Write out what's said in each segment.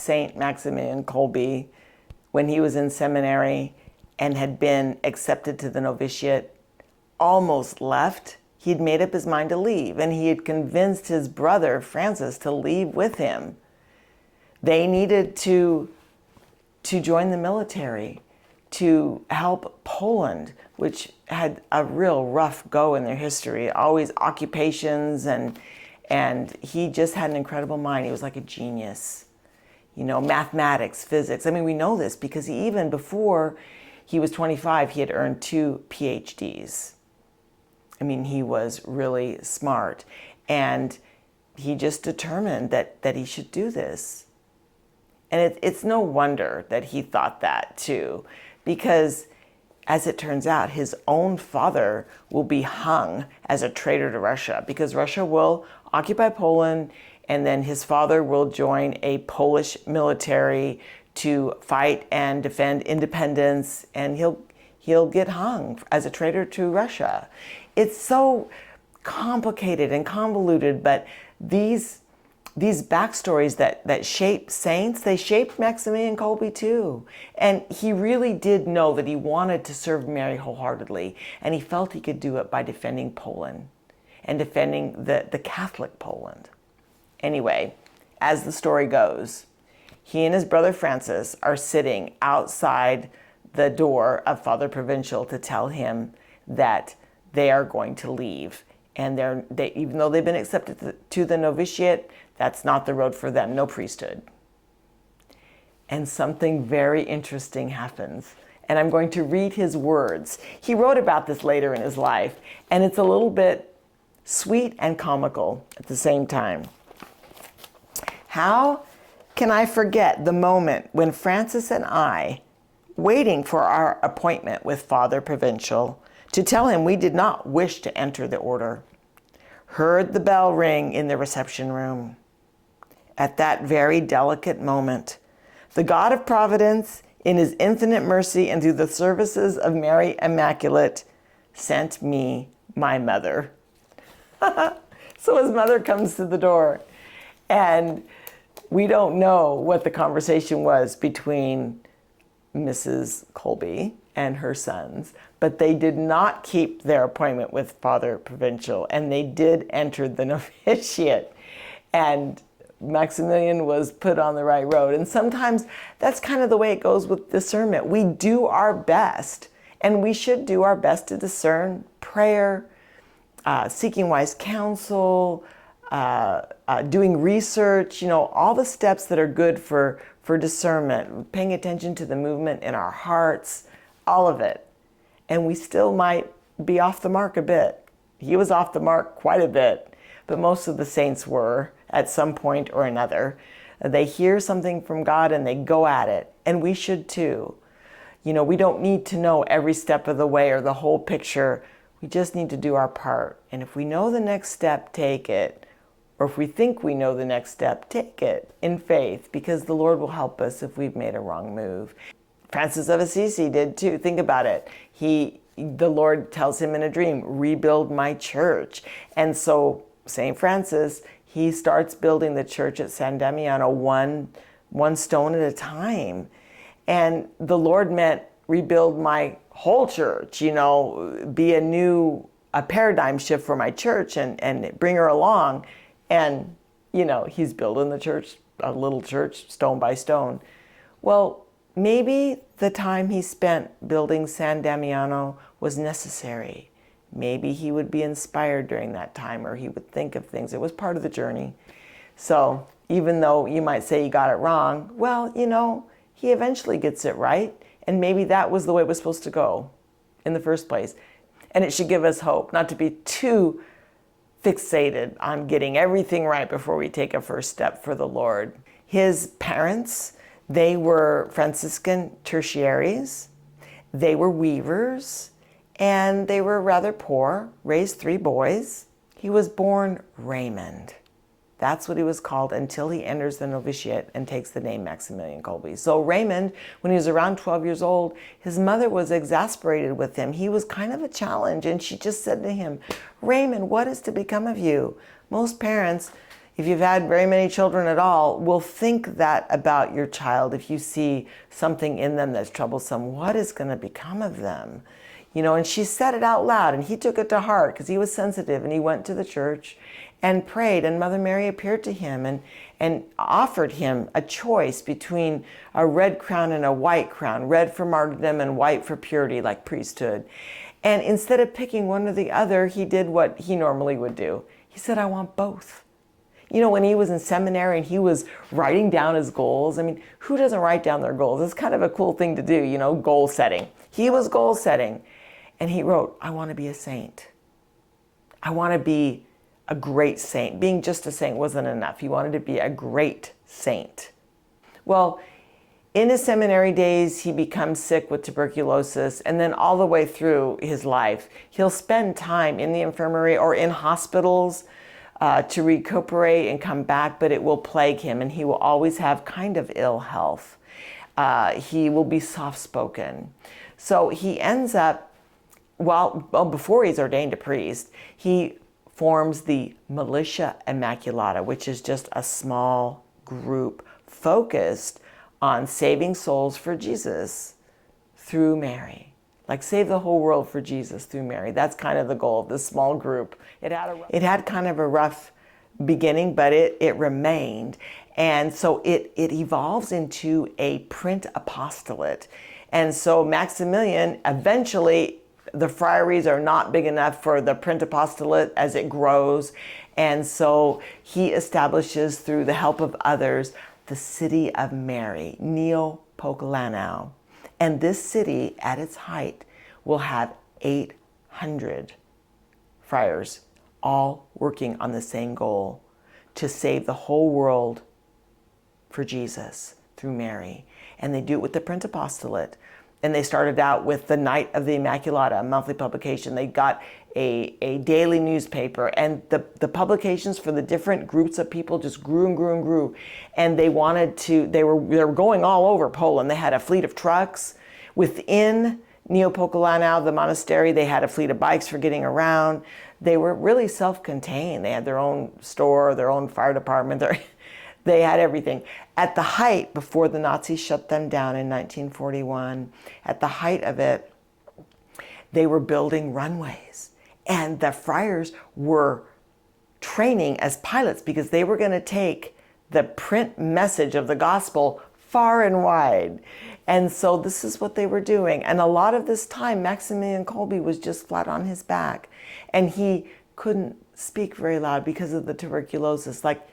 Saint Maximilian Kolbe, when he was in seminary and had been accepted to the novitiate, almost left. He'd made up his mind to leave, and he had convinced his brother Francis to leave with him. They needed to join the military to help Poland, which had a real rough go in their history, always occupations, and he just had an incredible mind. He was like a genius. You know, mathematics, physics. I mean, we know this because even before he was 25, he had earned 2 PhDs. I mean, he was really smart, and he just determined that he should do this. And it's no wonder that he thought that too, because as it turns out, his own father will be hung as a traitor to Russia, because Russia will occupy Poland, and then his father will join a Polish military to fight and defend independence, and he'll get hung as a traitor to Russia. It's so complicated and convoluted, but these backstories that shape saints, they shaped Maximilian Kolbe too. And he really did know that he wanted to serve Mary wholeheartedly, and he felt he could do it by defending Poland and defending the Catholic Poland. Anyway, as the story goes, he and his brother Francis are sitting outside the door of Father Provincial to tell him that they are going to leave. And even though they've been accepted to the novitiate, that's not the road for them, no priesthood. And something very interesting happens. And I'm going to read his words. He wrote about this later in his life, and it's a little bit sweet and comical at the same time. How can I forget the moment when Francis and I, waiting for our appointment with Father Provincial to tell him we did not wish to enter the order, heard the bell ring in the reception room. At that very delicate moment, the God of Providence, in his infinite mercy and through the services of Mary Immaculate, sent me my mother. So his mother comes to the door, and we don't know what the conversation was between Mrs. Kolbe and her sons, but they did not keep their appointment with Father Provincial, and they did enter the novitiate, and Maximilian was put on the right road. And sometimes that's kind of the way it goes with discernment. We do our best, and we should do our best to discern prayer, seeking wise counsel, doing research, all the steps that are good for discernment, paying attention to the movement in our hearts, all of it. And we still might be off the mark a bit. He was off the mark quite a bit, but most of the saints were at some point or another. They hear something from God and they go at it, and we should too. We don't need to know every step of the way or the whole picture. We just need to do our part. And if we know the next step, take it. Or if we think we know the next step, take it in faith, because the Lord will help us if we've made a wrong move. Francis of Assisi did too. Think about it. The Lord tells him in a dream, rebuild my church. And so St. Francis, he starts building the church at San Damiano one stone at a time. And the Lord meant rebuild my whole church, be a paradigm shift for my church and bring her along. And, he's building the church, a little church, stone by stone. Well, maybe the time he spent building San Damiano was necessary. Maybe he would be inspired during that time, or he would think of things. It was part of the journey. So even though you might say he got it wrong, well, he eventually gets it right. And maybe that was the way it was supposed to go in the first place. And it should give us hope not to be too fixated on getting everything right before we take a first step for the Lord. His parents, they were Franciscan tertiaries. They were weavers, and they were rather poor, raised 3 boys. He was born Raymond. That's what he was called until he enters the novitiate and takes the name Maximilian Kolbe. So Raymond, when he was around 12 years old, his mother was exasperated with him. He was kind of a challenge, and she just said to him, Raymond, what is to become of you? Most parents, if you've had very many children at all, will think that about your child. If you see something in them that's troublesome, what is going to become of them? And she said it out loud, and he took it to heart because he was sensitive, and he went to the church and prayed, and Mother Mary appeared to him and offered him a choice between a red crown and a white crown, red for martyrdom and white for purity, like priesthood. And instead of picking one or the other, he did what he normally would do. He said, I want both. When he was in seminary and he was writing down his goals, who doesn't write down their goals? It's kind of a cool thing to do, goal setting. He was goal setting. And he wrote, I want to be a saint. I want to be a great saint. Being just a saint wasn't enough. He wanted to be a great saint. Well, in his seminary days, he becomes sick with tuberculosis, and then all the way through his life, he'll spend time in the infirmary or in hospitals to recuperate and come back, but it will plague him, and he will always have kind of ill health. He will be soft-spoken. So he ends up, before he's ordained a priest, he forms the Militia Immaculata, which is just a small group focused on saving souls for Jesus through Mary. Like save the whole world for Jesus through Mary. That's kind of the goal of this small group. It had kind of a rough beginning, but it remained. And so it evolves into a print apostolate. And so Maximilian, eventually, the friaries are not big enough for the print apostolate as it grows. And so he establishes, through the help of others, the City of Mary, Neopomuceno. And this city, at its height, will have 800 friars, all working on the same goal, to save the whole world for Jesus through Mary. And they do it with the print apostolate. And they started out with the Night of the Immaculata, a monthly publication. They got a daily newspaper, and the publications for the different groups of people just grew and grew and grew. And they were going all over Poland. They had a fleet of trucks. Within Neopomuceno, the monastery, they had a fleet of bikes for getting around. They were really self-contained. They had their own store, their own fire department. They had everything. At the height, before the Nazis shut them down in 1941, at the height of it, they were building runways. And the friars were training as pilots because they were going to take the print message of the gospel far and wide. And so this is what they were doing. And a lot of this time, Maximilian Kolbe was just flat on his back. And he couldn't speak very loud because of the tuberculosis. Like,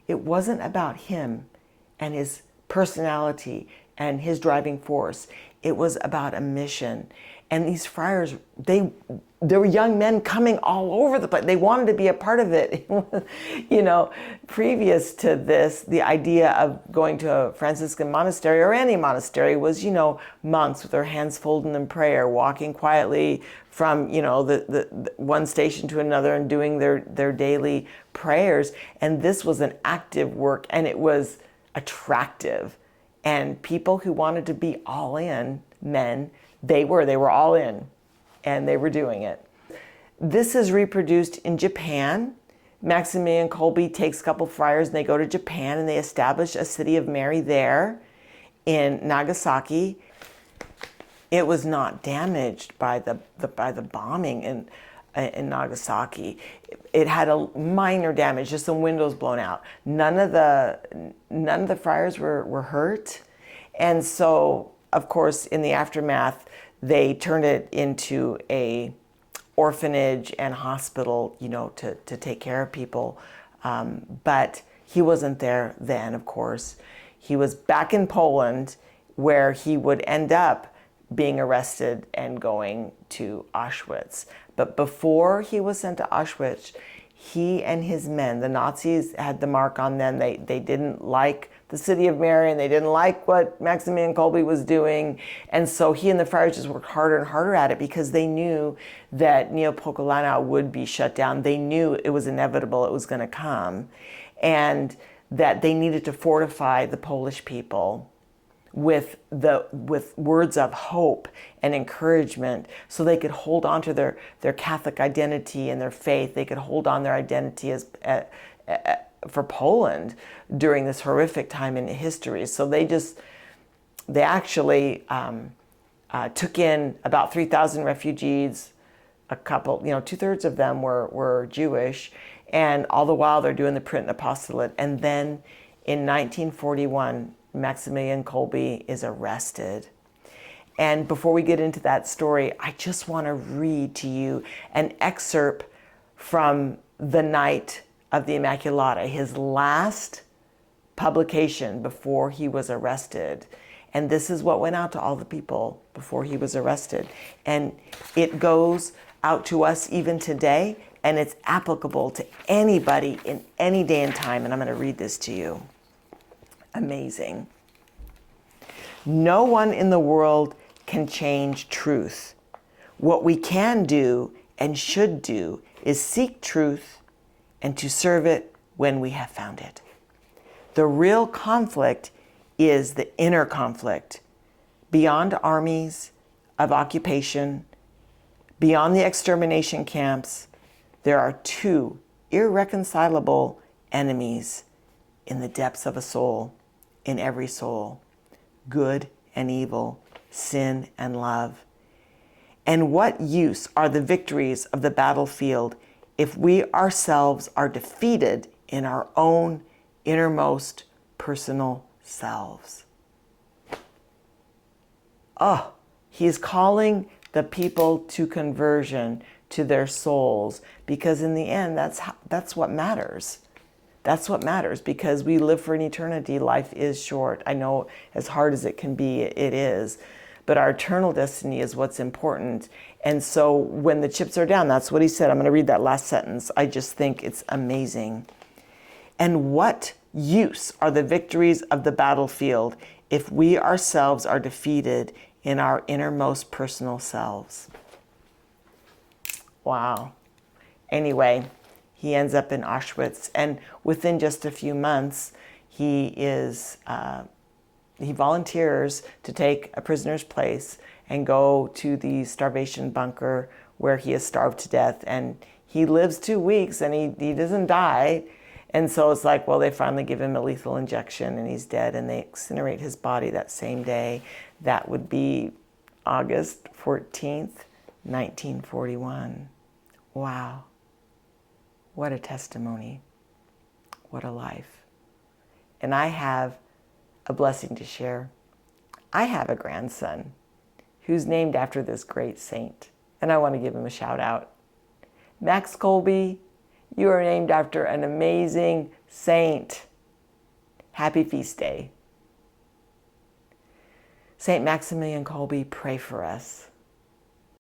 it wasn't about him and his personality and his driving force. It was about a mission. And these friars, there were young men coming all over the place. They wanted to be a part of it. Previous to this, the idea of going to a Franciscan monastery or any monastery was, monks with their hands folded in prayer, walking quietly from, the one station to another and doing their daily prayers. And this was an active work, and it was attractive. And people who wanted to be all in, men, they were all in, and they were doing it. This is reproduced in Japan. Maximilian Kolbe takes a couple friars and they go to Japan and they establish a City of Mary there in Nagasaki. It was not damaged by the bombing in Nagasaki. It had a minor damage, just some windows blown out. None of the friars were hurt, and so of course in the aftermath they turned it into a orphanage and hospital, to take care of people. But he wasn't there then, of course. He was back in Poland, where he would end up being arrested and going to Auschwitz. But before he was sent to Auschwitz, he and his men, the Nazis had the mark on them. They didn't like the City of Mary, and they didn't like what Maximilian Kolbe was doing. And so he and the friars just worked harder and harder at it because they knew that Neopomuceno would be shut down. They knew it was inevitable, it was going to come, and that they needed to fortify the Polish people with words of hope and encouragement, so they could hold on to their Catholic identity and their faith. They could hold on their identity as for Poland during this horrific time in history. So they actually took in about 3,000 refugees. A couple, 2/3 of them were Jewish, and all the while they're doing the print and apostolate. And then in 1941, Maximilian Kolbe is arrested. And before we get into that story, I just want to read to you an excerpt from The Night of the Immaculata, his last publication before he was arrested. And this is what went out to all the people before he was arrested. And it goes out to us even today, and it's applicable to anybody in any day and time. And I'm going to read this to you. Amazing. No one in the world can change truth. What we can do and should do is seek truth and to serve it when we have found it. The real conflict is the inner conflict. Beyond armies of occupation, beyond the extermination camps, there are two irreconcilable enemies in the depths of a soul, in every soul: good and evil, sin and love. And what use are the victories of the battlefield if we ourselves are defeated in our own innermost personal selves? Oh, he's calling the people to conversion, to their souls, because in the end, that's what matters. That's what matters, because we live for an eternity. Life is short. I know, as hard as it can be, it is. But our eternal destiny is what's important. And so when the chips are down, that's what he said. I'm going to read that last sentence. I just think it's amazing. And what use are the victories of the battlefield if we ourselves are defeated in our innermost personal selves? Wow. Anyway, he ends up in Auschwitz, and within just a few months, he volunteers to take a prisoner's place and go to the starvation bunker where he is starved to death. And he lives 2 weeks, and he doesn't die. And so it's like, well, they finally give him a lethal injection and he's dead, and they incinerate his body that same day. That would be August 14th, 1941. Wow. What a testimony. What a life. And I have a blessing to share. I have a grandson who's named after this great saint, and I want to give him a shout out. Max Kolbe, you are named after an amazing saint. Happy feast day. Saint Maximilian Kolbe, pray for us.